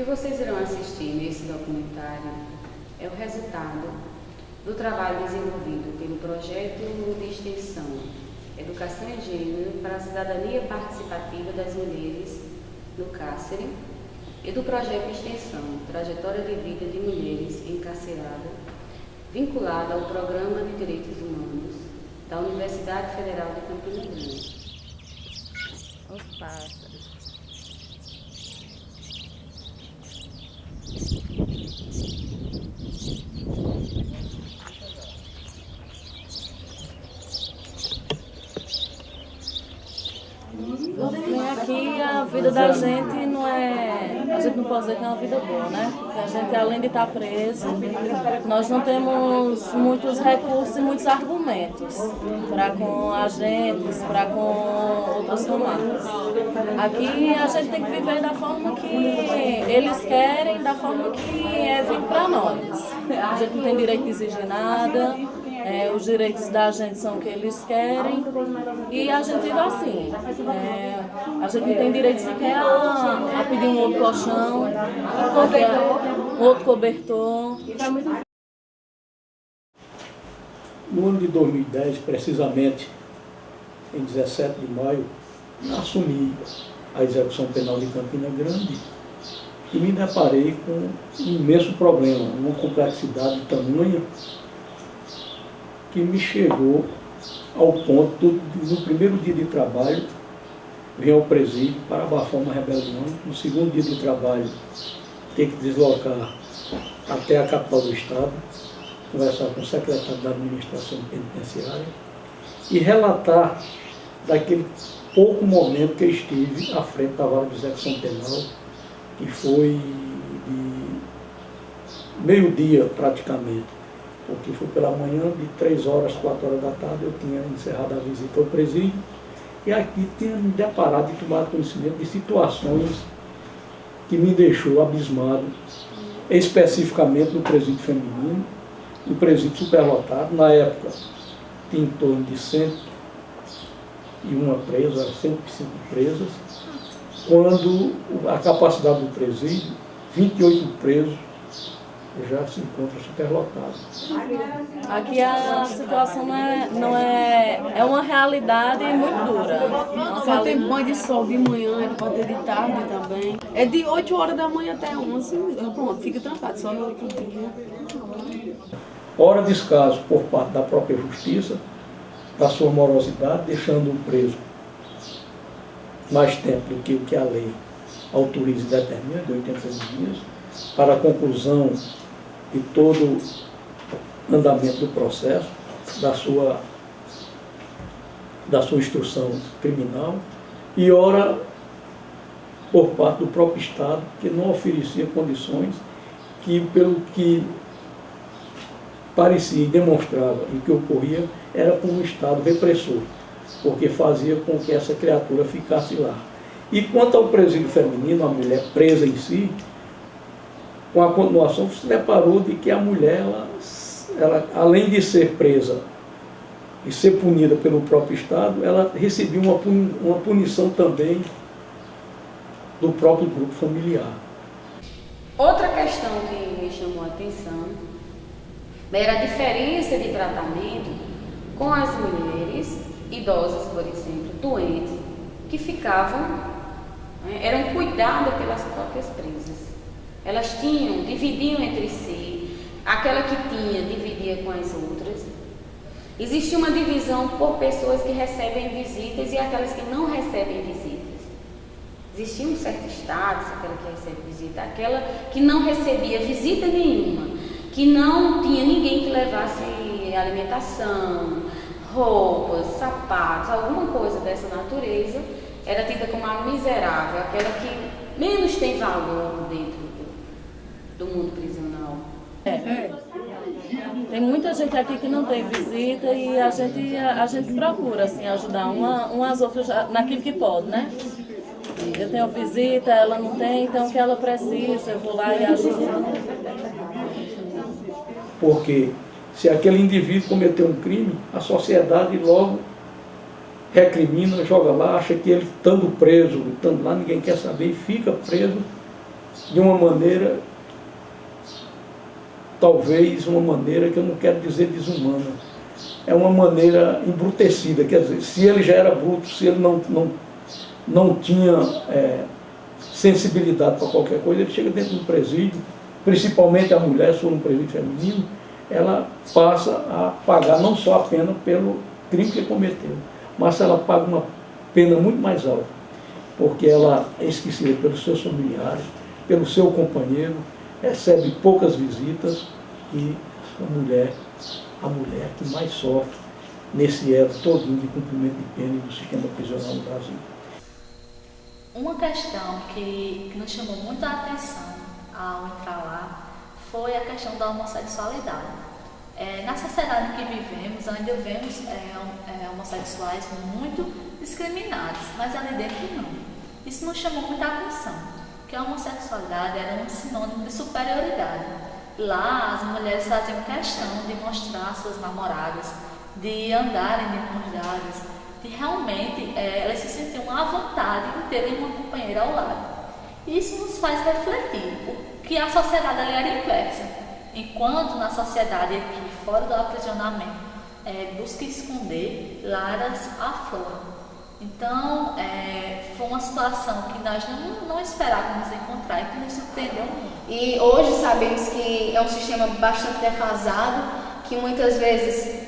vocês irão assistir nesse documentário é o resultado do trabalho desenvolvido pelo projeto de extensão Educação e Gênero para a Cidadania Participativa das Mulheres no Cárcere e do projeto de extensão Trajetória de Vida de Mulheres Encarceradas, vinculado ao Programa de Direitos Humanos da Universidade Federal de Campina Grande. Os pássaros. Aqui a vida da gente não é, a gente não pode dizer que é uma vida boa, né? Porque a gente, além de estar preso, nós não temos muitos recursos e muitos argumentos para com agentes, para com outras comarcas. Aqui a gente tem que viver da forma que eles querem, da forma que é vindo para nós. A gente não tem direito de exigir nada. Os direitos da gente são o que eles querem e a gente vive assim. A gente não tem direito sequer a pedir um outro colchão, um outro cobertor. No ano de 2010, precisamente em 17 de maio, assumi a execução penal de Campina Grande e me deparei com um imenso problema, uma complexidade tamanha que me chegou ao ponto de, no primeiro dia de trabalho, vir ao presídio para abafar uma rebelião, no segundo dia de trabalho, ter que deslocar até a capital do estado, conversar com o secretário da administração penitenciária e relatar daquele pouco momento que eu estive à frente da vara de execução penal, que foi de meio-dia praticamente, porque foi pela manhã, de 3 horas, 4 horas da tarde, eu tinha encerrado a visita ao presídio e aqui tinha me deparado e tomado conhecimento de situações que me deixou abismado, especificamente no presídio feminino, no presídio superlotado. Na época tinha em torno de 101 presas, 105 presas, quando a capacidade do presídio, 28 presos, já se encontra superlotado. Aqui a situação é uma realidade muito dura. Só tem banho de sol de manhã, pode ter de tarde também. É de 8 horas da manhã até 11, pronto, fica trancado, só no outro dia. Ora descaso por parte da própria justiça, da sua morosidade, deixando o preso mais tempo do que o que a lei autoriza e determina, de 80 dias, para a conclusão de todo o andamento do processo, da sua instrução criminal, e ora por parte do próprio Estado, que não oferecia condições que, pelo que parecia e demonstrava e que ocorria, era por um Estado repressor, porque fazia com que essa criatura ficasse lá. E quanto ao presídio feminino, a mulher presa em si, com a continuação se deparou de que a mulher, ela, além de ser presa e ser punida pelo próprio Estado, ela recebia uma punição também do próprio grupo familiar. Outra questão que me chamou a atenção era a diferença de tratamento com as mulheres idosas, por exemplo, doentes, que ficavam, eram cuidadas pelas próprias presas. Elas dividiam entre si, aquela que tinha, dividia com as outras. Existia uma divisão por pessoas que recebem visitas e aquelas que não recebem visitas. Existia um certo status, aquela que recebe visita, aquela que não recebia visita nenhuma, que não tinha ninguém que levasse alimentação, roupas, sapatos, alguma coisa dessa natureza, era tida como a miserável, aquela que menos tem valor dentro do mundo prisional. Tem muita gente aqui que não tem visita e a gente procura assim, ajudar umas outras naquilo que pode, né? Eu tenho visita, ela não tem, então o que ela precisa, eu vou lá e ajudo. Porque se aquele indivíduo cometeu um crime, a sociedade logo recrimina, joga lá, acha que ele estando preso, estando lá, ninguém quer saber e fica preso de uma maneira, talvez uma maneira que eu não quero dizer desumana, é uma maneira embrutecida, quer dizer, se ele já era bruto, se ele não tinha sensibilidade para qualquer coisa, ele chega dentro do presídio, principalmente a mulher, se for um presídio feminino, ela passa a pagar não só a pena pelo crime que cometeu, mas ela paga uma pena muito mais alta, porque ela é esquecida pelos seus familiares, pelo seu companheiro, recebe poucas visitas e a mulher que mais sofre nesse elo todinho de cumprimento de pena e do sistema prisional no Brasil. Uma questão que nos chamou muito a atenção ao entrar lá foi a questão da homossexualidade. Na sociedade em que vivemos, ainda vemos homossexuais muito discriminados, mas ali dentro não. Isso nos chamou muita atenção, porque a homossexualidade era um sinônimo de superioridade. Lá as mulheres faziam questão de mostrar suas namoradas, de andarem de mãos dadas, de realmente elas se sentiam à vontade de terem uma companheira ao lado. Isso nos faz refletir que a sociedade ali era inversa. Enquanto na sociedade aqui, fora do aprisionamento, busca esconder, lá elas afloram. Então, foi uma situação que nós não esperávamos encontrar e que nos surpreendeu muito. E hoje sabemos que é um sistema bastante defasado, que muitas vezes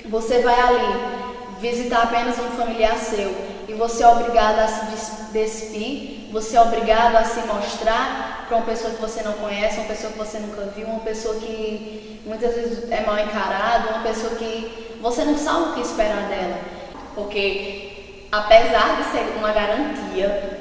você vai ali visitar apenas um familiar seu e você é obrigado a se despir, você é obrigado a se mostrar para uma pessoa que você não conhece, uma pessoa que você nunca viu, uma pessoa que muitas vezes é mal encarada, uma pessoa que você não sabe o que esperar dela. Porque apesar de ser uma garantia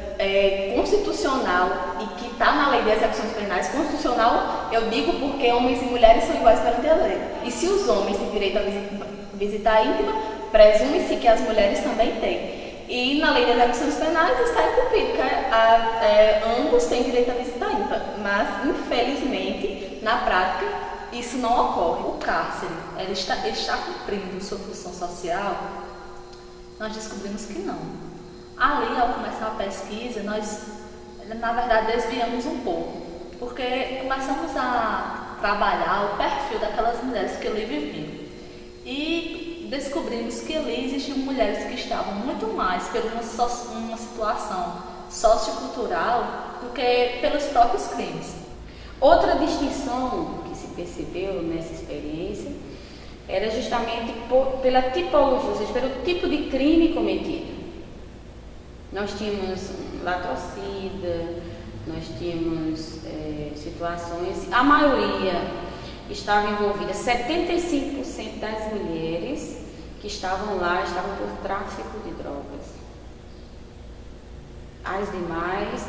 constitucional e que está na lei de execuções penais, constitucional eu digo porque homens e mulheres são iguais perante a lei. E se os homens têm direito a visitar íntima, presume-se que as mulheres também têm. E na lei de execuções penais está incumprido, que ambos têm direito a visitar íntima, mas infelizmente, na prática, isso não ocorre. O cárcere, ele está cumprindo sua função social? Nós descobrimos que não. Ali, ao começar a pesquisa, nós, na verdade, desviamos um pouco, porque começamos a trabalhar o perfil daquelas mulheres que ali viviam. E descobrimos que ali existiam mulheres que estavam muito mais por uma situação sociocultural do que pelos próprios crimes. Outra distinção que se percebeu nessa experiência era justamente pela tipologia, ou seja, pelo tipo de crime cometido. Nós tínhamos latrocida, nós tínhamos situações, a maioria estava envolvida, 75% das mulheres que estavam lá estavam por tráfico de drogas. As demais,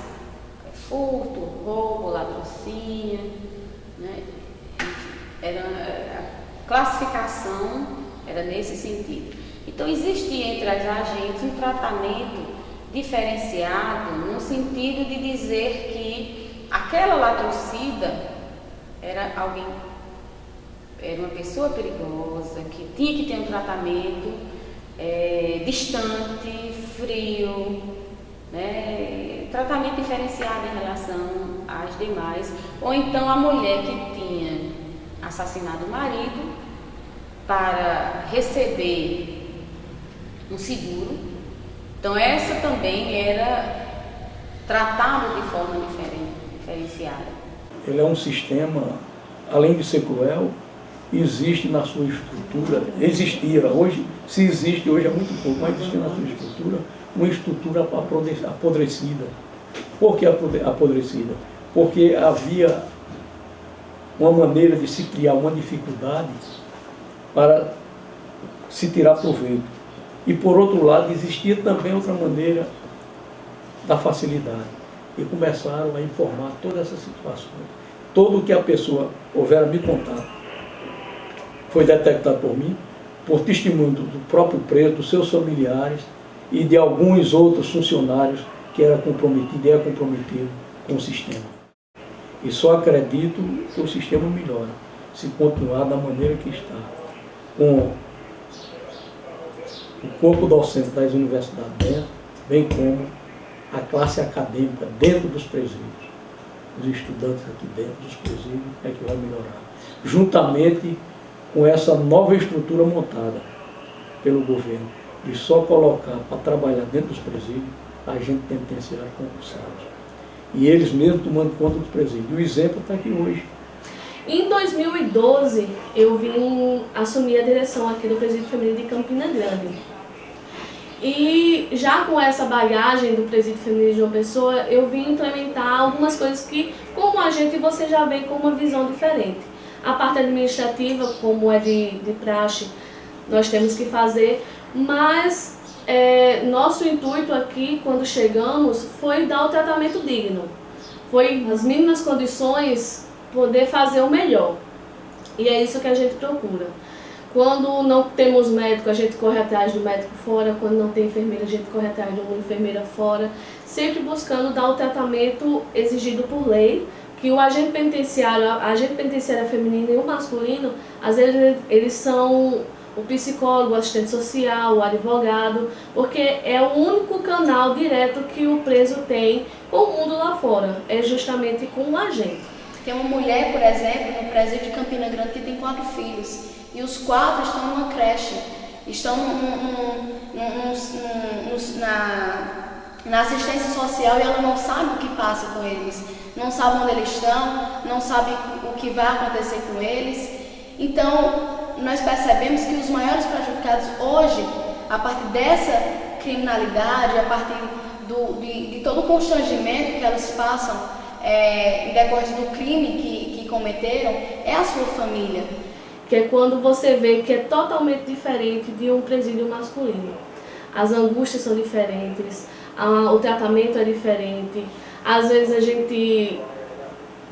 furto, roubo, latrocínio, né? A classificação era nesse sentido. Então existia entre as agentes um tratamento diferenciado no sentido de dizer que aquela latrocida era uma pessoa perigosa, que tinha que ter um tratamento distante, frio, né? Tratamento diferenciado em relação às demais. Ou então a mulher que tinha assassinado o marido para receber um seguro. Então essa também era tratada de forma diferenciada. Ele é um sistema, além de ser cruel, existe na sua estrutura, existia, hoje, se existe hoje é muito pouco, mas existe na sua estrutura uma estrutura apodrecida. Por que apodrecida? Porque havia uma maneira de se criar uma dificuldade para se tirar proveito. E por outro lado, existia também outra maneira da facilidade. E começaram a informar todas essas situações. Tudo o que a pessoa houver a me contar foi detectado por mim, por testemunho do próprio preso, dos seus familiares e de alguns outros funcionários que era comprometido com o sistema. E só acredito que o sistema melhora, se continuar da maneira que está, com o corpo docente das universidades dentro, bem como a classe acadêmica dentro dos presídios. os estudantes aqui dentro dos presídios, é que vai melhorar. Juntamente com essa nova estrutura montada pelo governo, de só colocar para trabalhar dentro dos presídios agentes penitenciários concursados. E eles mesmos tomando conta dos presídios. E o exemplo está aqui hoje. Em 2012, eu vim assumir a direção aqui do Presídio Feminino de Campina Grande. E já com essa bagagem do Presídio Feminino de João Pessoa, eu vim implementar algumas coisas que, como agente, você já vê com uma visão diferente. A parte administrativa, como é de praxe, nós temos que fazer, mas nosso intuito aqui, quando chegamos, foi dar o tratamento digno. Foi, nas mínimas condições, poder fazer o melhor. E é isso que a gente procura. Quando não temos médico, a gente corre atrás do médico fora. Quando não tem enfermeira, a gente corre atrás de uma enfermeira fora. Sempre buscando dar o tratamento exigido por lei, que o agente penitenciário, a agente penitenciária feminina e o masculino, às vezes eles são o psicólogo, o assistente social, o advogado, porque é o único canal direto que o preso tem com o mundo lá fora, é justamente com o agente. Tem uma mulher, por exemplo, no presídio de Campina Grande que tem 4 filhos, e os 4 estão numa creche, estão na assistência social, e ela não sabe o que passa com eles, não sabe onde eles estão, não sabe o que vai acontecer com eles. Então, nós percebemos que os maiores prejudicados hoje, a partir dessa criminalidade, a partir de todo o constrangimento que elas passam em decorrência do crime que cometeram, é a sua família. Que é quando você vê que é totalmente diferente de um presídio masculino. As angústias são diferentes, o tratamento é diferente. Às vezes a gente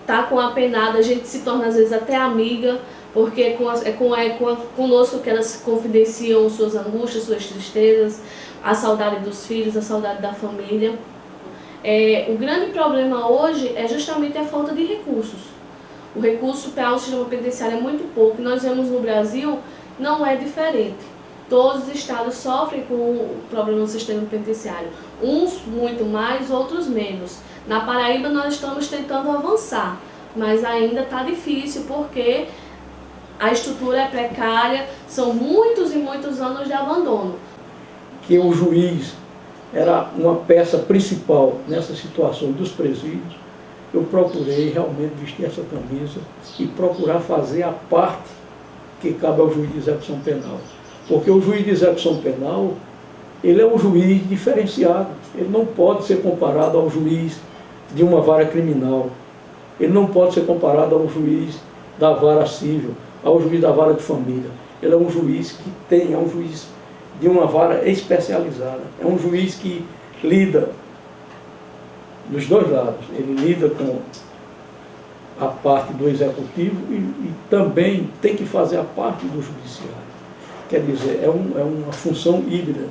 tá com a penada, a gente se torna às vezes até amiga, porque é conosco que elas confidenciam suas angústias, suas tristezas, a saudade dos filhos, a saudade da família. O grande problema hoje é justamente a falta de recursos. O recurso para o sistema penitenciário é muito pouco. Nós vemos no Brasil, não é diferente. Todos os estados sofrem com o problema do sistema penitenciário. Uns muito mais, outros menos. Na Paraíba nós estamos tentando avançar, mas ainda está difícil porque a estrutura é precária, são muitos e muitos anos de abandono. Que o juiz era uma peça principal nessa situação dos presídios, eu procurei realmente vestir essa camisa e procurar fazer a parte que cabe ao juiz de execução penal. Porque o juiz de execução penal, ele é um juiz diferenciado, ele não pode ser comparado ao juiz de uma vara criminal, ele não pode ser comparado ao juiz da vara civil, ao juiz da vara de família. Ele é um juiz é um juiz de uma vara especializada, é um juiz que lida dos dois lados, ele lida com a parte do executivo e também tem que fazer a parte do judiciário. Quer dizer, é uma função híbrida.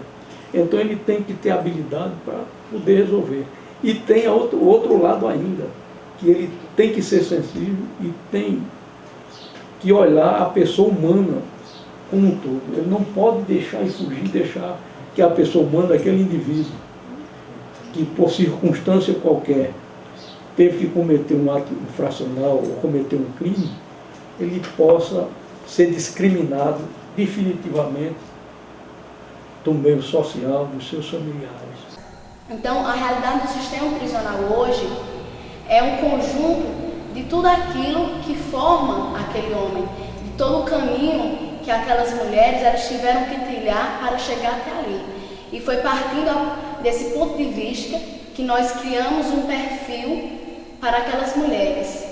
Então ele tem que ter habilidade para poder resolver. E tem o outro lado ainda, que ele tem que ser sensível e tem que olhar a pessoa humana como um todo. Ele não pode deixar e fugir, deixar que a pessoa humana, aquele indivíduo, que por circunstância qualquer teve que cometer um ato infracional ou cometer um crime, ele possa ser discriminado definitivamente do meio social, dos seus familiares. Então, a realidade do sistema prisional hoje é um conjunto de tudo aquilo que forma aquele homem, de todo o caminho que aquelas mulheres elas tiveram que trilhar para chegar até ali. E foi partindo desse ponto de vista que nós criamos um perfil para aquelas mulheres.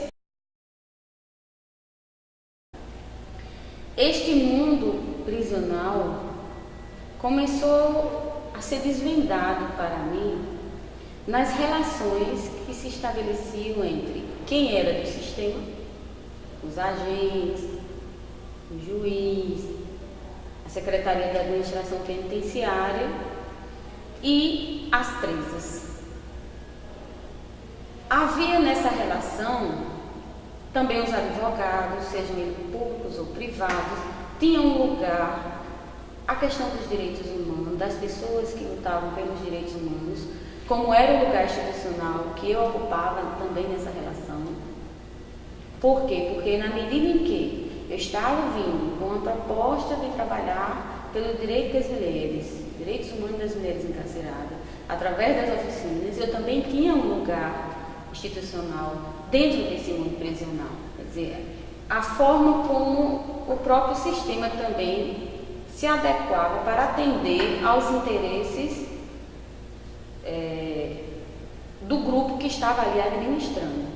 Este mundo prisional começou a ser desvendado para mim nas relações que se estabeleciam entre quem era do sistema, os agentes, o juiz, a Secretaria da Administração Penitenciária e as presas. Havia nessa relação também os advogados, sejam eles públicos ou privados, tinham um lugar a questão dos direitos humanos, das pessoas que lutavam pelos direitos humanos, como era o lugar institucional que eu ocupava também nessa relação. Por quê? Porque na medida em que eu estava vindo com a proposta de trabalhar pelo direito das mulheres, direitos humanos das mulheres encarceradas, através das oficinas, eu também tinha um lugar institucional dentro desse mundo prisional. Quer dizer, a forma como o próprio sistema também se adequava para atender aos interesses do grupo que estava ali administrando.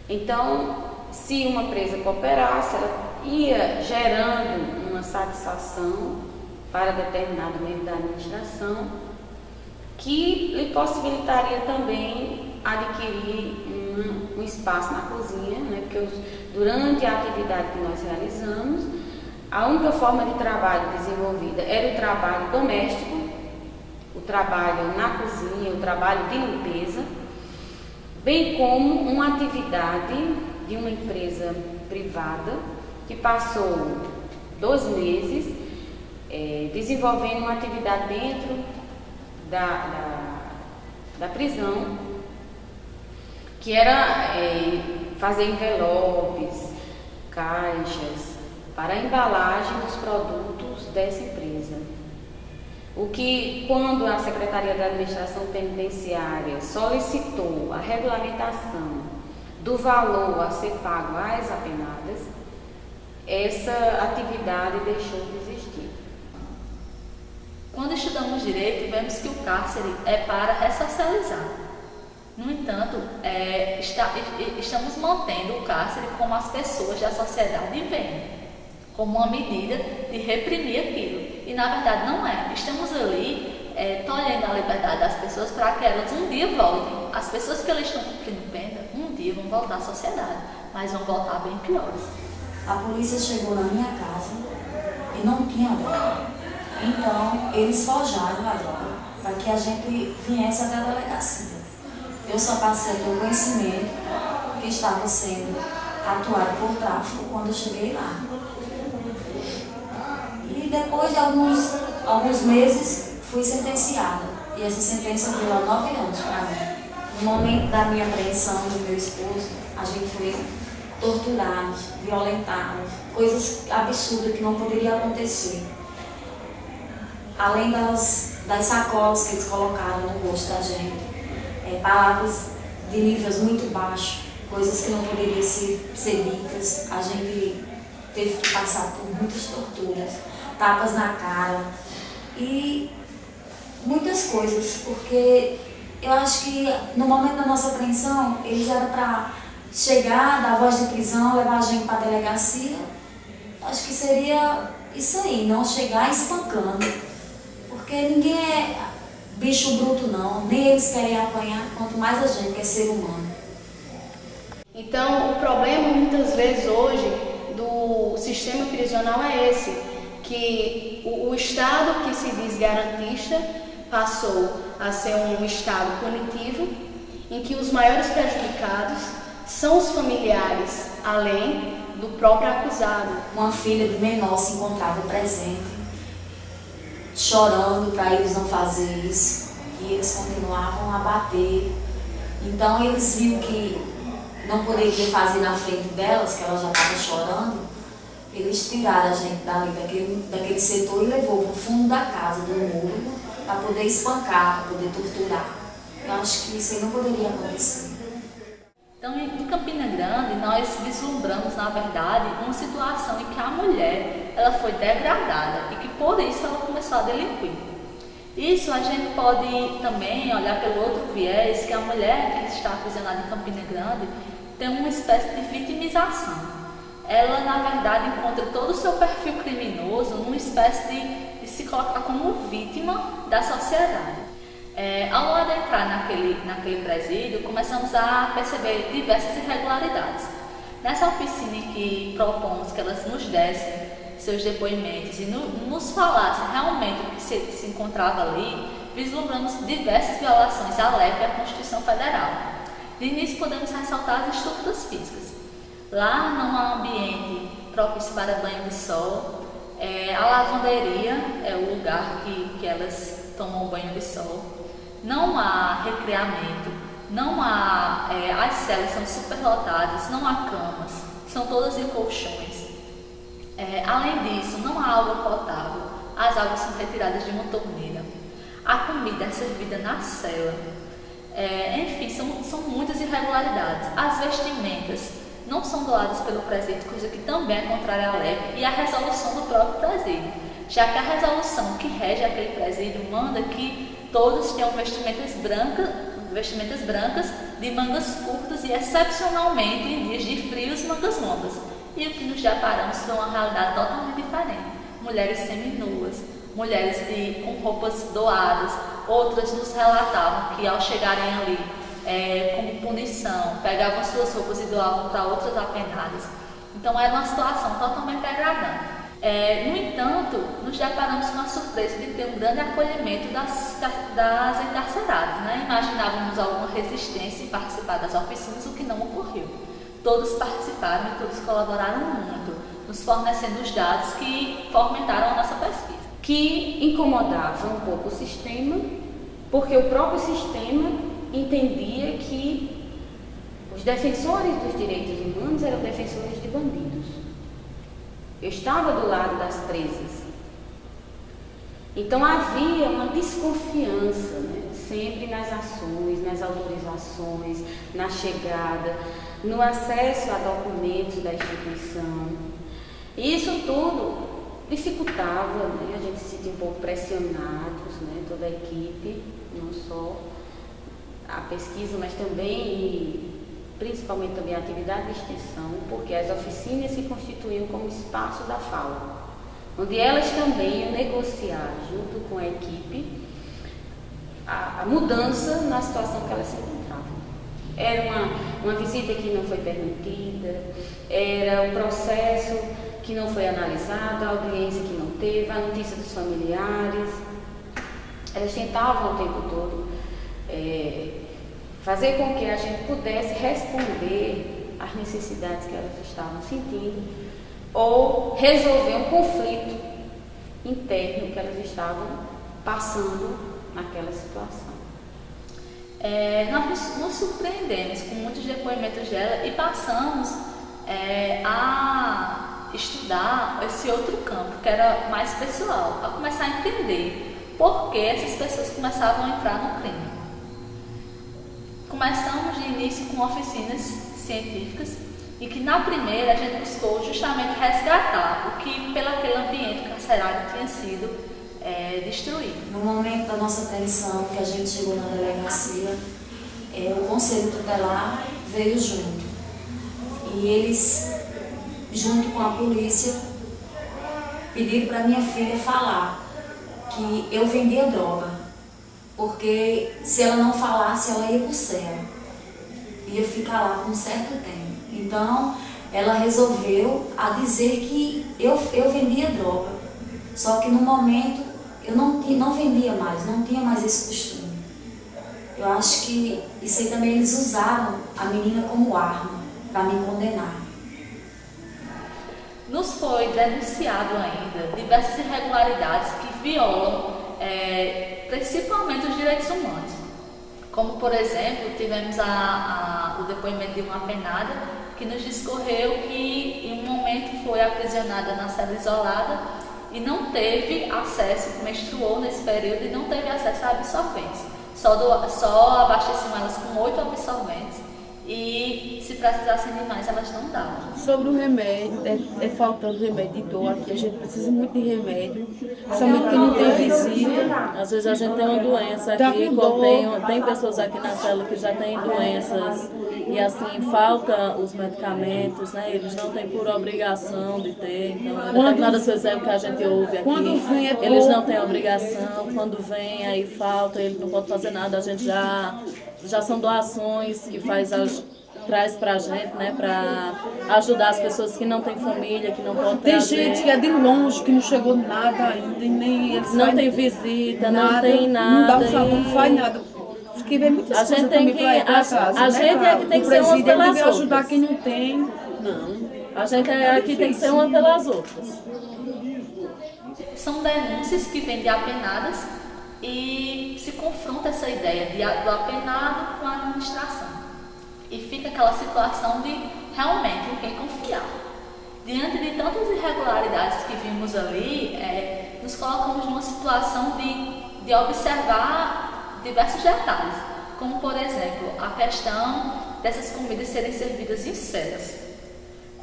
Então, se uma presa cooperasse, ela ia gerando uma satisfação para determinado membro da administração, que lhe possibilitaria também adquirir um espaço na cozinha, né? Porque durante a atividade que nós realizamos, a única forma de trabalho desenvolvida era o trabalho doméstico, o trabalho na cozinha, o trabalho de limpeza, bem como uma atividade de uma empresa privada que passou 2 meses desenvolvendo uma atividade dentro da prisão, que era fazer envelopes, caixas, para a embalagem dos produtos dessa empresa. O que, quando a Secretaria da Administração Penitenciária solicitou a regulamentação do valor a ser pago às apenadas, essa atividade deixou de existir. Quando estudamos direito, vemos que o cárcere é para ressocializar. No entanto, estamos mantendo o cárcere como as pessoas da sociedade veem, como uma medida de reprimir aquilo. E na verdade não é. Estamos ali tolhendo a liberdade das pessoas para que elas um dia voltem. As pessoas que elas estão cumprindo pena, um dia vão voltar à sociedade, mas vão voltar bem piores. A polícia chegou na minha casa e não tinha droga. Então, eles forjaram a droga para que a gente viesse até a delegacia. Eu só passei a ter o conhecimento que estava sendo atuado por tráfico quando eu cheguei lá. E depois de alguns meses, fui sentenciada. E essa sentença veio a 9 anos para mim. No momento da minha apreensão do meu esposo, a gente foi torturado, violentado, coisas absurdas que não poderiam acontecer. Além das sacolas que eles colocaram no rosto da gente, palavras de níveis muito baixos, coisas que não poderiam ser ditas. A gente teve que passar por muitas torturas, tapas na cara e muitas coisas, porque eu acho que no momento da nossa apreensão, eles eram para chegar, dar voz de prisão, levar a gente para a delegacia. Acho que seria isso aí, não chegar espancando, porque ninguém é bicho bruto não, nem eles querem apanhar, quanto mais a gente que é ser humano. Então, o problema muitas vezes hoje do sistema prisional é esse, que o Estado que se diz garantista passou a ser um Estado punitivo, em que os maiores prejudicados são os familiares, além do próprio acusado. Uma filha de menor se encontrava presente, chorando para eles não fazerem isso, e eles continuavam a bater. Então eles viram que não poderiam fazer na frente delas, que ela já estava chorando, eles tiraram a gente dali daquele setor e levou para o fundo da casa, do muro, para poder espancar, para poder torturar. Eu acho que isso aí não poderia acontecer. Então, em Campina Grande, nós vislumbramos, na verdade, uma situação em que a mulher ela foi degradada e que, por isso, ela começou a delinquir. Isso a gente pode também olhar pelo outro viés, que a mulher que está aprisionada em Campina Grande tem uma espécie de vitimização. Ela, na verdade, encontra todo o seu perfil criminoso numa espécie de se colocar como vítima da sociedade. Ao adentrar naquele presídio, começamos a perceber diversas irregularidades. Nessa oficina em que propomos que elas nos dessem seus depoimentos e nos falassem realmente o que se encontrava ali, vislumbramos diversas violações à lei e à Constituição Federal. De início, podemos ressaltar as estruturas físicas. Lá não há ambiente propício para banho de sol. A lavanderia é o lugar que elas tomam banho de sol. não há recreamento, não há, as celas são superlotadas, não há camas, são todas em colchões. Além disso, não há água potável, as águas são retiradas de uma torneira, a comida é servida na cela, enfim, são muitas irregularidades. As vestimentas não são doadas pelo presídio, coisa que também é contrária à lei e à resolução do próprio presídio, já que a resolução que rege aquele presídio manda que todos tenham vestimentas brancas de mangas curtas e, excepcionalmente, em dias de frios, mangas longas. E o que nos deparamos foi uma realidade totalmente diferente. Mulheres seminuas, mulheres com roupas doadas, outras nos relatavam que ao chegarem ali, como punição, pegavam suas roupas e doavam para outras apenadas. Então era uma situação totalmente degradante. No entanto, nos deparamos com a surpresa de ter um grande acolhimento das encarceradas, né? Imaginávamos alguma resistência em participar das oficinas, o que não ocorreu. Todos participaram e todos colaboraram muito, nos fornecendo os dados que fomentaram a nossa pesquisa. Que incomodava um pouco o sistema, porque o próprio sistema entendia que os defensores dos direitos humanos eram defensores de bandidos. Eu estava do lado das presas. Então havia uma desconfiança, né? Sempre nas ações, nas autorizações, na chegada, no acesso a documentos da instituição. E isso tudo dificultava, né? A gente se sentia um pouco pressionados, né? Toda a equipe, não só a pesquisa, mas também, principalmente também a atividade de extensão, porque as oficinas se constituíam como espaço da fala, onde elas também iam negociar, junto com a equipe, a mudança na situação que elas se encontravam. Era uma visita que não foi permitida, era um processo que não foi analisado, a audiência que não teve, a notícia dos familiares. Elas tentavam o tempo todo fazer com que a gente pudesse responder às necessidades que elas estavam sentindo ou resolver um conflito interno que elas estavam passando naquela situação. Nós nos surpreendemos com muitos depoimentos dela e passamos a estudar esse outro campo, que era mais pessoal, a começar a entender por que essas pessoas começavam a entrar no crime. Começamos de início com oficinas científicas e que na primeira a gente buscou justamente resgatar o que pelo aquele ambiente carcerário tinha sido destruído. No momento da nossa apreensão, que a gente chegou na delegacia, o Conselho Tutelar veio junto. E eles, junto com a polícia, pediram para minha filha falar que eu vendia droga, porque se ela não falasse, ela ia para o céu, ia ficar lá por um certo tempo. Então, ela resolveu a dizer que eu vendia droga, só que no momento eu não vendia mais, não tinha mais esse costume. Eu acho que isso aí também eles usaram a menina como arma para me condenar. Nos foi denunciado ainda diversas irregularidades que violam principalmente os direitos humanos. Como, por exemplo, tivemos o depoimento de uma apenada que nos discorreu que em um momento foi aprisionada na cela isolada e não teve acesso, menstruou nesse período e não teve acesso a absorventes. Só abasteciam elas com 8 absorventes e se precisassem de mais, elas não davam. Sobre o remédio, faltando remédio de dor, aqui a gente precisa muito de remédio, somente que não tem visita. Às vezes a gente tem uma doença Tá aqui, com dor. tem pessoas aqui na cela que já têm doenças e assim, falta os medicamentos, né? Eles não têm por obrigação de ter, então determinadas coisas é o que a gente ouve aqui. Quando vem é eles pouco. não têm obrigação, quando vem aí falta, ele não pode fazer nada, a gente já são doações que traz pra gente, né, pra ajudar as pessoas que não têm família, que não podem Tem trazer. gente que é de longe, que não chegou nada ainda, e nem eles Não fazem tem visita, nada, não tem nada. Não dá o sabor, não e- faz nada. Porque vem muitas A coisas gente tem também que- pra ir pra a- casa, a né, gente cara? é que tem que O ser umas presídio pelas deve ajudar outras. quem não tem. Não. A gente aqui tem que ser uma pelas outras. São denúncias que vêm de apenadas e se confronta essa ideia ideia do apenado com a administração. E fica aquela situação de realmente em quem confiar. Diante de tantas irregularidades que vimos ali, nos colocamos numa situação de observar diversos detalhes, como por exemplo a questão dessas comidas serem servidas em celas.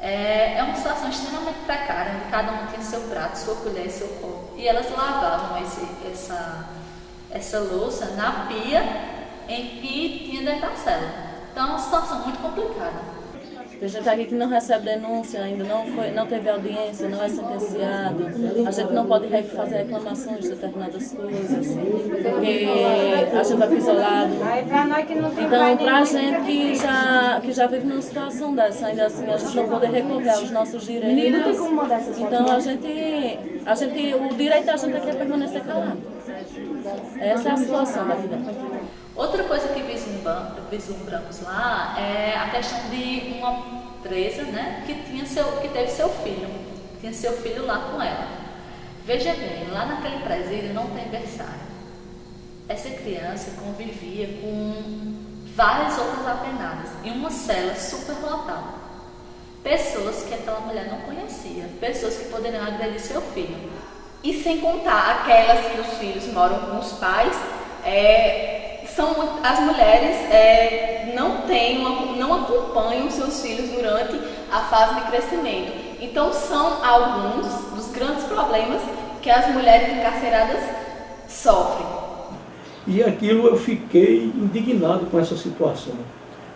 É uma situação extremamente precária, onde cada um tinha seu prato, sua colher e seu copo, e elas lavavam essa louça na pia em que tinha dentro da cela. Então é uma situação muito complicada. Tem gente aqui que não recebe denúncia, ainda não teve audiência, não é sentenciado. A gente não pode fazer reclamações de determinadas coisas, porque a gente vai para isolado. Então, para a gente que já vive numa situação dessa, ainda assim, a gente não pode recorrer aos nossos direitos. Então, o direito da gente aqui é permanecer calado. Essa é a situação daqui dentro. Outra coisa que vislumbramos lá é a questão de uma presa, né, que teve seu filho lá com ela. Veja bem, lá naquele presídio não tem berçário. Essa criança convivia com várias outras apenadas em uma cela superlotada. Pessoas que aquela mulher não conhecia, pessoas que poderiam agredir seu filho. E sem contar aquelas que os filhos moram com os pais, as mulheres não acompanham seus filhos durante a fase de crescimento. Então são alguns dos grandes problemas que as mulheres encarceradas sofrem. E aquilo eu fiquei indignado com essa situação.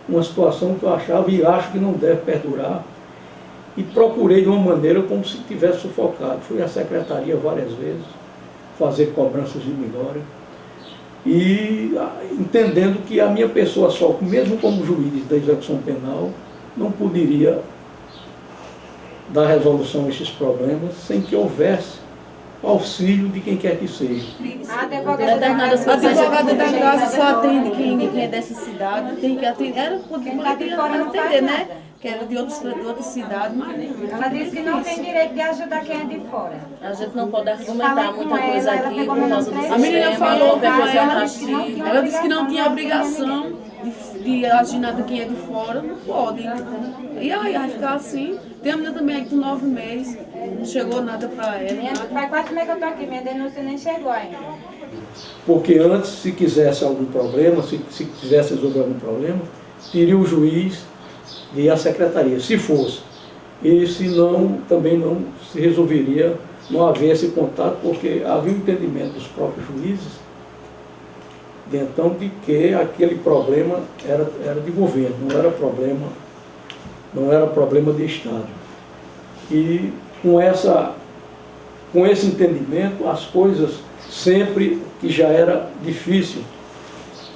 Uma situação que eu achava e acho que não deve perdurar. E procurei de uma maneira como se tivesse sufocado. Fui à secretaria várias vezes, fazer cobranças de melhora. E entendendo que a minha pessoa só, mesmo como juiz da execução penal, não poderia dar resolução a esses problemas sem que houvesse auxílio de quem quer que seja. A advogada da casa só atende quem é dessa cidade, tem que atender, ela poderia atender, né? Que era de outra cidade, mas ela disse que não tem direito de ajudar quem é de fora. A gente não pode argumentar muita coisa aqui por causa do sistema. A menina falou com ela disse que não tinha obrigação de agir nada quem é de fora, não pode. E aí vai ficar assim. Tem a menina também aqui com 9 meses, não chegou nada para ela. Faz 4 meses que eu estou aqui, minha denúncia nem chegou ainda. Porque antes, se quisesse algum problema, se quisesse resolver algum problema, teria o juiz de ir à secretaria, se fosse. E se não, também não se resolveria, não haver esse contato, porque havia um entendimento dos próprios juízes de então de que aquele problema era de governo, não era problema de Estado. E com esse entendimento, as coisas sempre que já era difícil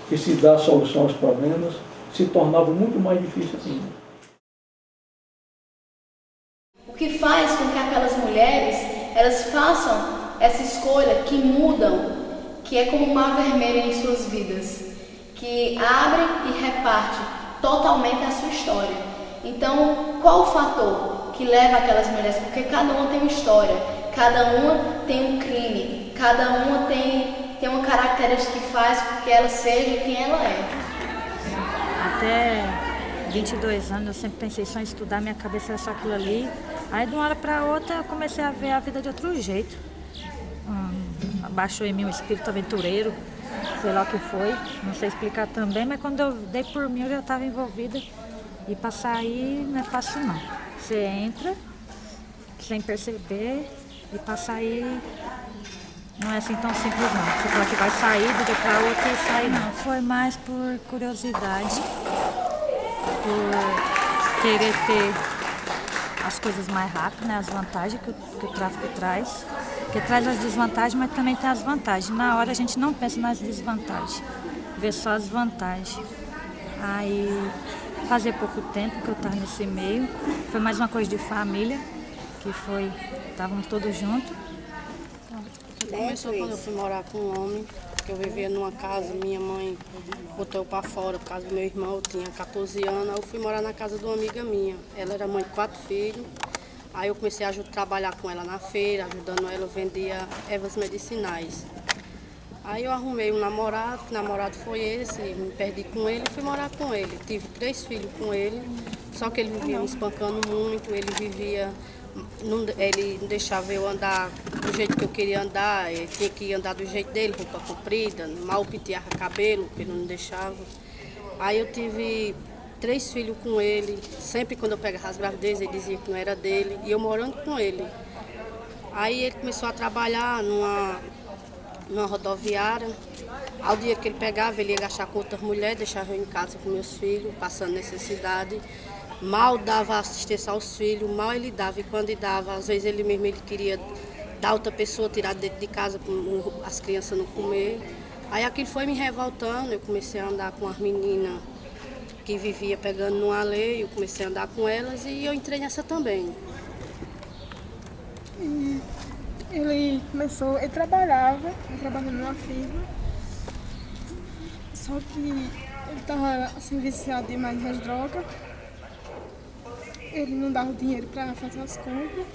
de se dar solução aos problemas, se tornavam muito mais difíceis ainda. O que faz com que aquelas mulheres elas façam essa escolha que mudam, que é como um mar vermelho em suas vidas, que abre e reparte totalmente a sua história. Então, qual o fator que leva aquelas mulheres? Porque cada uma tem uma história, cada uma tem um crime, cada uma tem uma característica que faz com que ela seja quem ela é. Até 22 anos eu sempre pensei só em estudar, minha cabeça era só aquilo ali. Aí de uma hora para outra eu comecei a ver a vida de outro jeito. Abaixou em mim um espírito aventureiro, sei lá o que foi, não sei explicar também, mas quando eu dei por mim eu já estava envolvida. E para sair não é fácil não. Você entra sem perceber e para sair não é assim tão simples não. Você fala que vai sair do dia para outro e sair não. Foi mais por curiosidade, por querer ter as coisas mais rápido, né? As vantagens que o tráfico traz. Porque traz as desvantagens, mas também tem as vantagens. Na hora a gente não pensa nas desvantagens, vê só as vantagens. Aí, fazia pouco tempo que eu estava nesse meio, foi mais uma coisa de família, que foi, estávamos todos juntos. Começou quando eu fui morar com um homem, que eu vivia numa casa, minha mãe botou para fora por causa do meu irmão, eu tinha 14 anos, eu fui morar na casa de uma amiga minha. Ela era mãe de 4 filhos. Aí eu comecei a trabalhar com ela na feira, ajudando ela, eu vendia ervas medicinais. Aí eu arrumei um namorado, que namorado foi esse, me perdi com ele e fui morar com ele. Tive 3 filhos com ele, só que ele vivia me espancando muito, ele não deixava eu andar do jeito que eu queria andar, ele tinha que andar do jeito dele, roupa comprida, mal penteava cabelo, porque ele não deixava. Aí eu tive 3 filhos com ele, sempre quando eu pegava as gravidezes ele dizia que não era dele, e eu morando com ele. Aí ele começou a trabalhar numa rodoviária. Ao dia que ele pegava, ele ia gastar com outras mulheres, deixava eu em casa com meus filhos, passando necessidade. Mal dava assistência aos filhos, mal ele dava. E quando ele dava, às vezes ele mesmo queria dar outra pessoa, tirar dentro de casa para as crianças não comer. Aí aquilo foi me revoltando, eu comecei a andar com as meninas que vivia pegando no alheio, comecei a andar com elas e eu entrei nessa também. E ele trabalhava numa firma, só que ele estava assim, viciado demais nas drogas. Ele não dava o dinheiro para fazer as compras.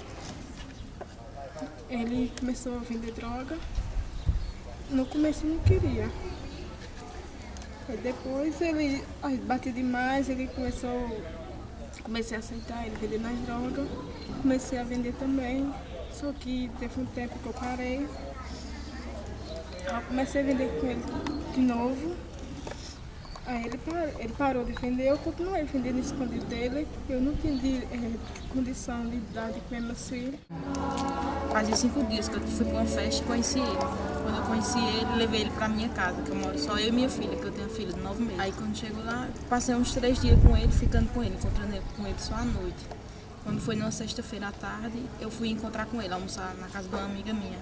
Ele começou a vender droga. No começo não queria. Aí depois ele bateu demais, ele comecei a aceitar ele vender mais drogas. Comecei a vender também. Só que teve um tempo que eu parei. Eu comecei a vender com ele de novo. Aí ele parou de vender, eu continuei vendendo escondido dele. Eu não tinha condição de dar de comer meus filhos. Fazia 5 dias que eu fui para uma festa e conheci ele. Quando eu conheci ele, levei ele para minha casa, que eu moro só eu e minha filha, que eu tenho uma filha de 9 meses. Aí quando chego lá, passei uns 3 dias com ele, ficando com ele, encontrando com ele só à noite. Quando foi numa sexta-feira à tarde, eu fui encontrar com ele, almoçar na casa de uma amiga minha.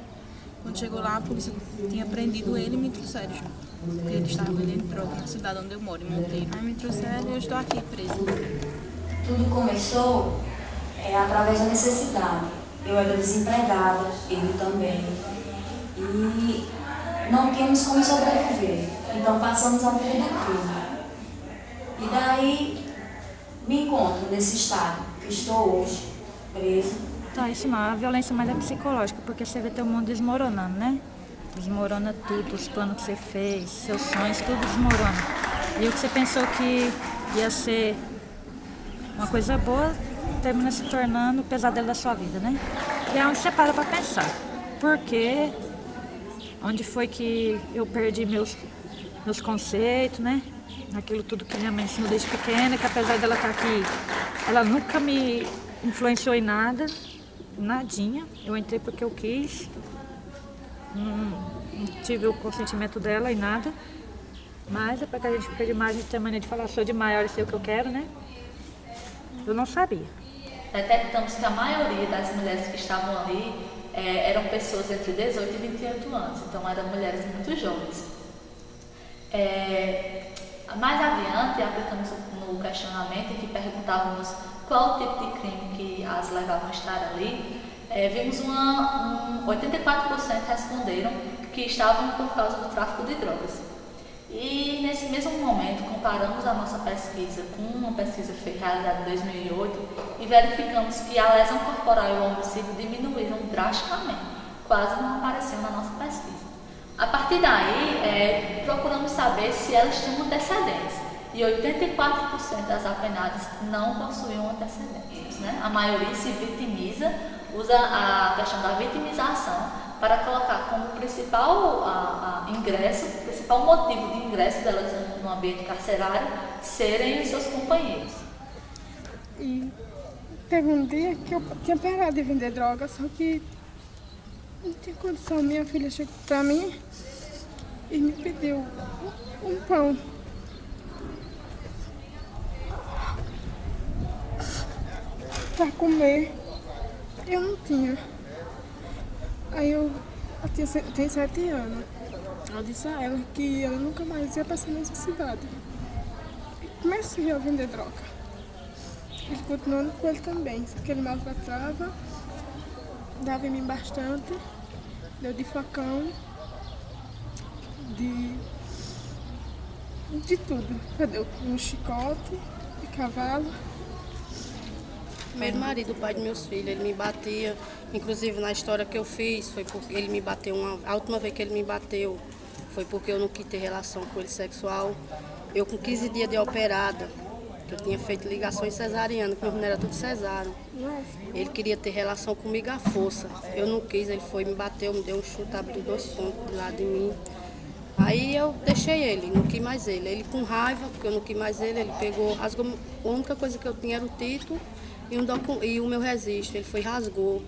Quando chegou lá, a polícia tinha prendido ele e me trouxeram junto, porque ele estava vendendo droga na cidade onde eu moro, em Monteiro. Aí me trouxeram e eu estou aqui presa. Tudo começou através da necessidade. Eu era desempregada, ele também, e não tínhamos como sobreviver. Então passamos a vida do crime. E daí me encontro nesse estado que estou hoje, presa. Então, isso não, a violência mais é psicológica, porque você vê teu mundo desmoronando, né? Desmorona tudo, os planos que você fez, seus sonhos, tudo desmorona. E o que você pensou que ia ser uma coisa boa, termina se tornando o pesadelo da sua vida, né? E é onde você para pra pensar. Por quê? Onde foi que eu perdi meus conceitos, né? Aquilo tudo que minha mãe ensinou desde pequena, que apesar dela estar aqui, ela nunca me influenciou em nada. Nadinha, eu entrei porque eu quis, não tive o consentimento dela e nada, mas é porque a gente fica demais, a gente tem mania de falar, sou demais, olha, sei o que eu quero, né? Eu não sabia. Detectamos que a maioria das mulheres que estavam ali eram pessoas entre 18 e 28 anos, então eram mulheres muito jovens. Mais adiante, aplicamos no questionamento em que perguntávamos qual o tipo de crime que as levavam a estar ali, vimos 84% responderam que estavam por causa do tráfico de drogas. E nesse mesmo momento comparamos a nossa pesquisa com uma pesquisa realizada em 2008 e verificamos que a lesão corporal e o homicídio diminuíram drasticamente, quase não apareciam na nossa pesquisa. A partir daí, procuramos saber se elas tinham antecedentes. E 84% das apenadas não possuíam antecedentes, né? A maioria se vitimiza, usa a questão da vitimização para colocar como principal principal motivo de ingresso delas no ambiente carcerário serem os seus companheiros. E teve um dia que eu tinha parado de vender droga, só que não tinha condição. Minha filha chegou para mim e me pediu um pão. Para comer, eu não tinha. Aí eu tenho 7 anos. Eu disse a ela que ela nunca mais ia passar necessidade. E comecei a vender droga. Ele continuando com ele também, só que ele maltratava, dava em mim bastante, deu de facão, de tudo. Deu um chicote, de cavalo. Primeiro marido, o pai dos meus filhos, ele me batia, inclusive na história que eu fiz, foi porque ele me bateu, a última vez que ele me bateu Foi porque eu não quis ter relação com ele sexual. Eu com 15 dias de operada, que eu tinha feito ligações cesarianas, que meu menino era tudo cesário. Ele queria ter relação comigo à força. Eu não quis, ele foi, me bateu, me deu um chute, abriu 2 pontos do lado de mim. Aí eu deixei ele, não quis mais ele. Ele com raiva, porque eu não quis mais ele pegou, rasgou. A única coisa que eu tinha era o título e o meu registro. Ele foi, rasgou,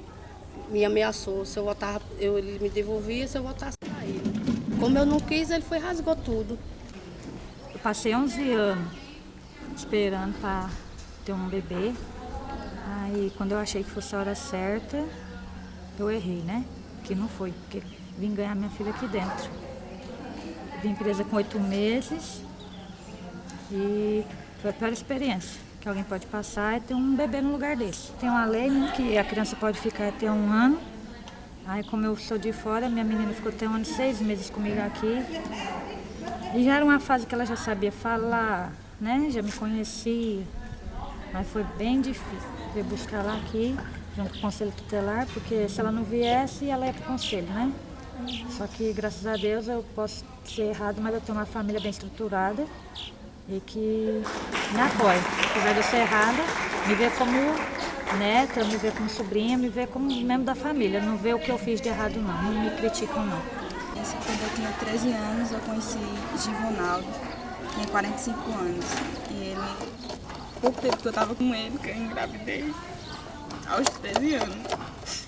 me ameaçou. Se eu voltar, ele me devolvia, se eu voltasse para ele. Como eu não quis, ele foi, rasgou tudo. Eu passei 11 anos esperando para ter um bebê. Aí quando eu achei que fosse a hora certa, eu errei, né? Que não foi, porque vim ganhar minha filha aqui dentro. Vim presa com 8 meses e foi a pior experiência que alguém pode passar é ter um bebê no lugar desse. Tem uma lei, né, que a criança pode ficar até 1 ano. Aí como eu sou de fora, minha menina ficou até 1 ano e 6 meses comigo aqui. E já era uma fase que ela já sabia falar, né? Já me conhecia. Mas foi bem difícil vir buscar ela aqui, junto com o conselho tutelar, porque se ela não viesse, ela ia para o conselho, né? Só que, graças a Deus, eu posso ser errado, mas eu tenho uma família bem estruturada e que me apoia. Apesar de eu ser errada, me vê como neta, me vê como sobrinha, me vê como membro da família. Não vê o que eu fiz de errado, não me criticam, não. Quando eu tinha 13 anos, eu conheci Givonaldo, tinha 45 anos. E ele, pouco tempo que eu estava com ele, que eu engravidei, aos 13 anos.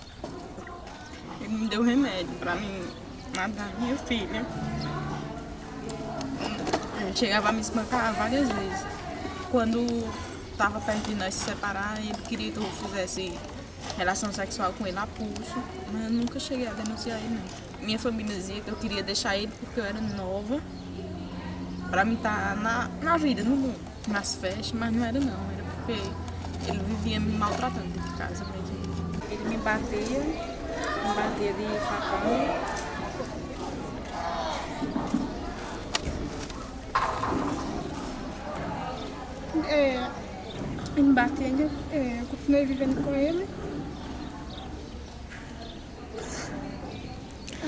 Ele me deu remédio para mim matar minha filha. Ele chegava a me espancar várias vezes. Quando estava perto de nós se separar, ele queria que eu fizesse relação sexual com ele a pulso, mas eu nunca cheguei a denunciar ele, não. Minha família dizia que eu queria deixar ele porque eu era nova, para mim estar na vida, no mundo, nas festas, mas não era não, era porque ele vivia me maltratando dentro de casa mesmo. Ele me batia de facão. Ele me batia, eu continuei vivendo com ele.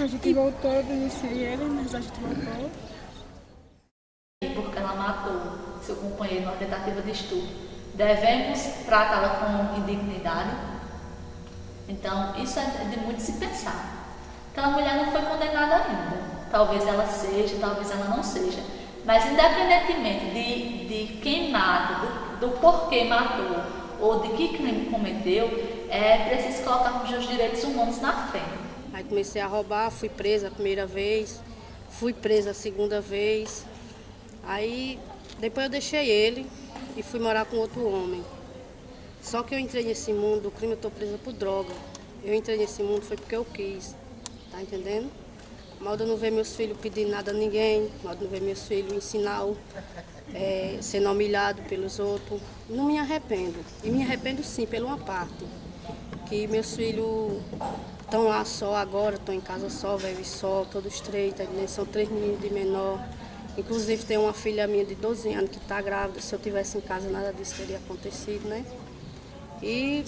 A gente voltou, eu denunciei ele, mas a gente voltou. Porque ela matou seu companheiro numa tentativa de estupro. Devemos tratá-la com indignidade? Então, isso é de muito se pensar. Aquela mulher não foi condenada ainda. Talvez ela seja, talvez ela não seja. Mas, independentemente de quem mata, do porquê matou ou de que crime cometeu, é preciso colocarmos os direitos humanos na frente. Aí comecei a roubar, fui presa a primeira vez, fui presa a segunda vez. Aí depois eu deixei ele e fui morar com outro homem. Só que eu entrei nesse mundo do crime, eu estou presa por droga. Eu entrei nesse mundo foi porque eu quis, tá entendendo? Mal de eu não ver meus filhos pedindo nada a ninguém, mal de não ver meus filhos ensinar, sendo humilhado pelos outros. Não me arrependo, e me arrependo sim, pela uma parte, que meus filhos estão lá só agora, estão em casa só, vive só, todos 3, são 3 meninos de menor. Inclusive tem uma filha minha de 12 anos que está grávida, se eu tivesse em casa nada disso teria acontecido, né? E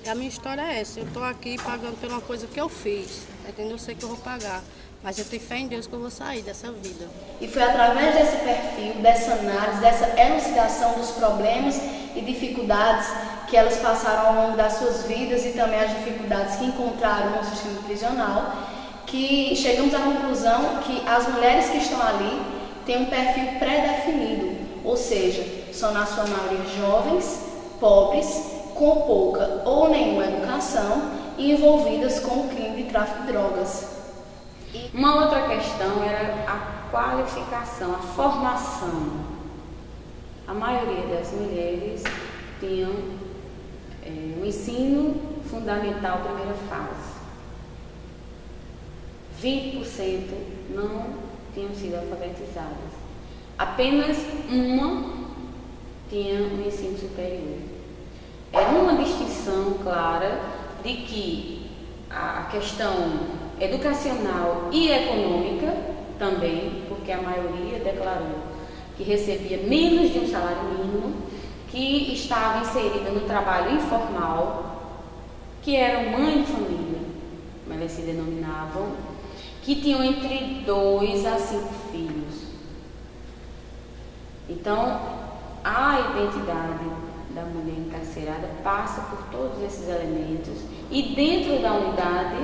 a minha história é essa, eu estou aqui pagando por uma coisa que eu fiz, entendeu? Eu sei que eu vou pagar, mas eu tenho fé em Deus que eu vou sair dessa vida. E foi através desse perfil, dessa análise, dessa elucidação dos problemas e dificuldades que elas passaram ao longo das suas vidas e também as dificuldades que encontraram no sistema prisional, que chegamos à conclusão que as mulheres que estão ali têm um perfil pré-definido, ou seja, são na sua maioria jovens, pobres, com pouca ou nenhuma educação e envolvidas com o crime de tráfico de drogas. Uma outra questão era a qualificação, a formação. A maioria das mulheres tinham o ensino fundamental primeira fase. 20% não tinham sido alfabetizadas. Apenas uma tinha um ensino superior. Era uma distinção clara de que a questão educacional e econômica também, porque a maioria declarou que recebia menos de um salário mínimo, que estava inserida no trabalho informal, que eram mãe de família, como elas se denominavam, que tinham entre 2 a 5 filhos. Então, a identidade da mulher encarcerada passa por todos esses elementos e dentro da unidade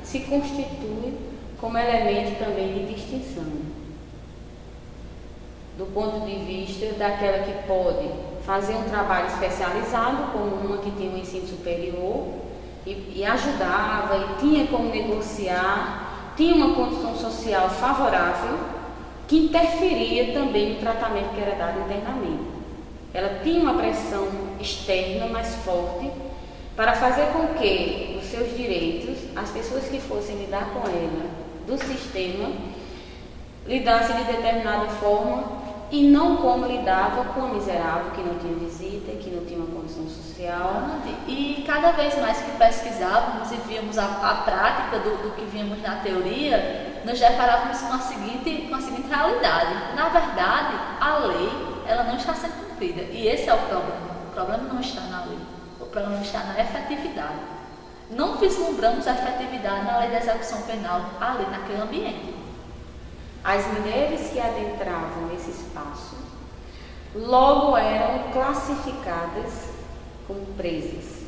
se constitui como elemento também de distinção. Do ponto de vista daquela que pode fazer um trabalho especializado, como uma que tinha um ensino superior e ajudava e tinha como negociar, tinha uma condição social favorável que interferia também no tratamento que era dado internamente. Ela tinha uma pressão externa mais forte para fazer com que os seus direitos, as pessoas que fossem lidar com ela do sistema, lidassem de determinada forma e não como lidava com a miserável que não tinha visita, que não tinha uma condição social. E cada vez mais que pesquisávamos e víamos a prática do que víamos na teoria, nos deparávamos com a seguinte realidade. Na verdade, a lei ela não está sendo cumprida. E esse é o problema. O problema não está na lei. O problema está na efetividade. Não vislumbramos a efetividade na lei da execução penal ali naquele ambiente. As mulheres que adentravam esse espaço logo eram classificadas como presas,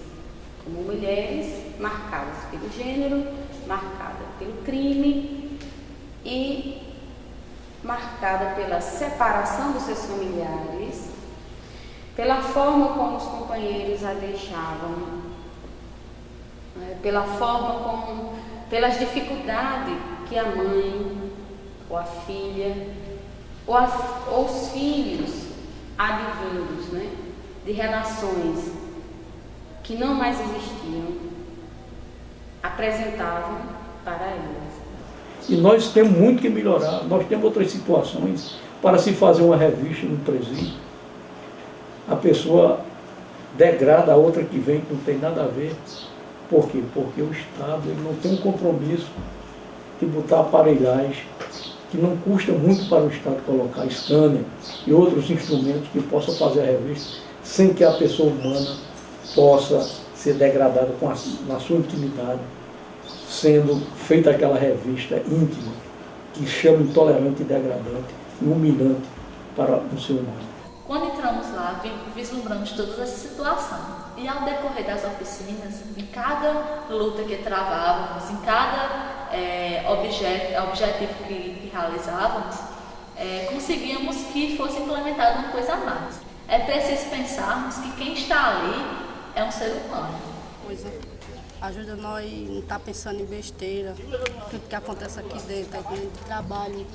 como mulheres marcadas pelo gênero, marcadas pelo crime e marcada pela separação dos seus familiares, pela forma como os companheiros a deixavam, pelas dificuldades que a mãe ou a filha ou os filhos advindos, de relações que não mais existiam, apresentavam para elas. E nós temos muito que melhorar. Nós temos outras situações. Para se fazer uma revista no presídio, a pessoa degrada a outra que vem, que não tem nada a ver. Por quê? Porque o Estado ele não tem um compromisso de botar aparelhagem, que não custa muito para o Estado colocar scanner e outros instrumentos que possam fazer a revista sem que a pessoa humana possa ser degradada na sua intimidade, sendo feita aquela revista íntima que chama intolerante e degradante e humilhante para o ser humano. Quando entramos lá, vislumbramos toda essa situação. E ao decorrer das oficinas, em cada luta que travávamos, em cada objetivo que realizávamos, conseguíamos que fosse implementada uma coisa a mais. É preciso pensarmos que quem está ali é um ser humano. Ajuda nós não estar pensando em besteira, tudo que acontece aqui dentro, aqui de trabalho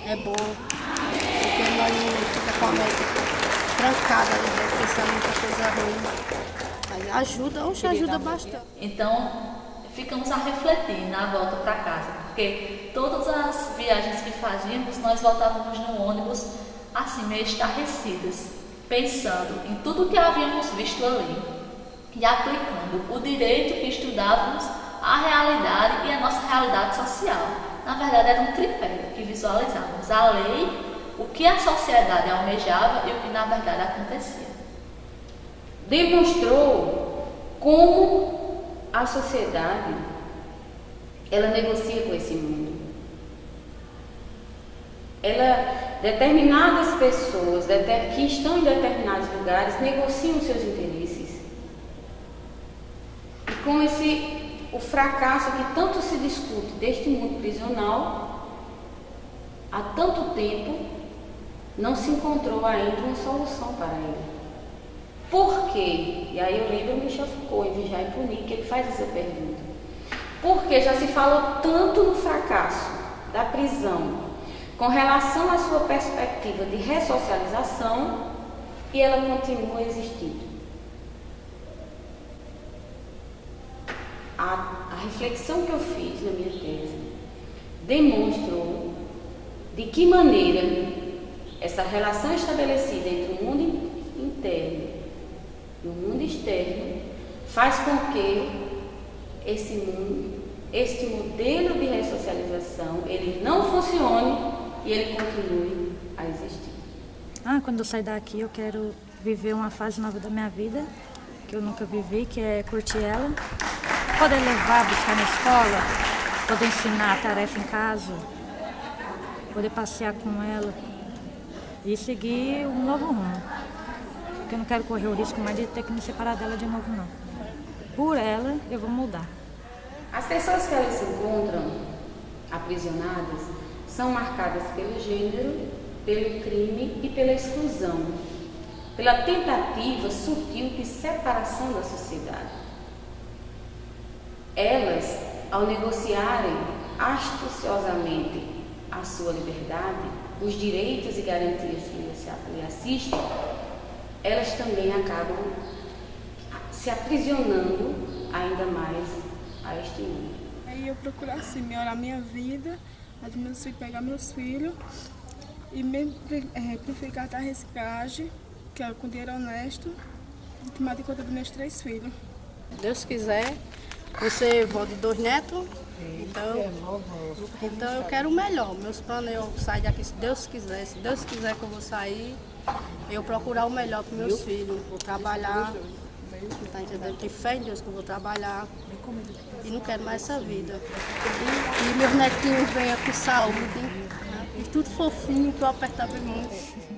é bom, porque nós não ficamos com a mente trancada ali dentro, pensando em muita coisa ruim. Aí ajuda bastante. Então, ficamos a refletir na volta para casa, porque todas as viagens que fazíamos, nós voltávamos no ônibus assim, meio estarrecidas, pensando em tudo que havíamos visto ali e aplicando o direito que estudávamos à realidade e à nossa realidade social. Na verdade, era um tripé que visualizávamos a lei, o que a sociedade almejava e o que na verdade acontecia. Demonstrou como a sociedade ela negocia com esse mundo. Determinadas pessoas que estão em determinados lugares negociam seus interesses. E com o fracasso que tanto se discute deste mundo prisional, há tanto tempo não se encontrou ainda uma solução para ele. Por quê? E aí eu lembro Michel Foucault, em Vigiar e Punir, que ele faz essa pergunta. Porque já se falou tanto no fracasso da prisão com relação à sua perspectiva de ressocialização e ela continua existindo. A reflexão que eu fiz na minha tese demonstrou de que maneira essa relação estabelecida entre o mundo interno e o mundo externo faz com que este modelo de ressocialização ele não funcione e ele continue a existir. Quando eu sair daqui eu quero viver uma fase nova da minha vida que eu nunca vivi, que é curtir ela, poder levar, buscar na escola, poder ensinar a tarefa em casa, poder passear com ela e seguir um novo rumo. Porque eu não quero correr o risco mais de ter que me separar dela de novo, não. Por ela, eu vou mudar. As pessoas que elas se encontram aprisionadas são marcadas pelo gênero, pelo crime e pela exclusão, pela tentativa sutil de separação da sociedade. Elas, ao negociarem astuciosamente a sua liberdade, os direitos e garantias que lhe assistem, elas também acabam se aprisionando ainda mais a este mundo. Aí eu procuro assim, melhorar minha vida, a dos meus filhos, pegar meus filhos e mesmo prefiro a reciclagem, que é com dinheiro honesto, e tomar de conta dos meus 3 filhos. Deus quiser, você vó de 2 netos, então eu quero o melhor. Meus planos eu sair daqui, se Deus quiser que eu vou sair, eu procurar o melhor para meus filhos. Vou trabalhar, tá entendendo? Tenho fé em Deus que eu vou trabalhar e não quero mais essa vida. E meus netinhos venham com saúde, e tudo fofinho, que eu apertava muito.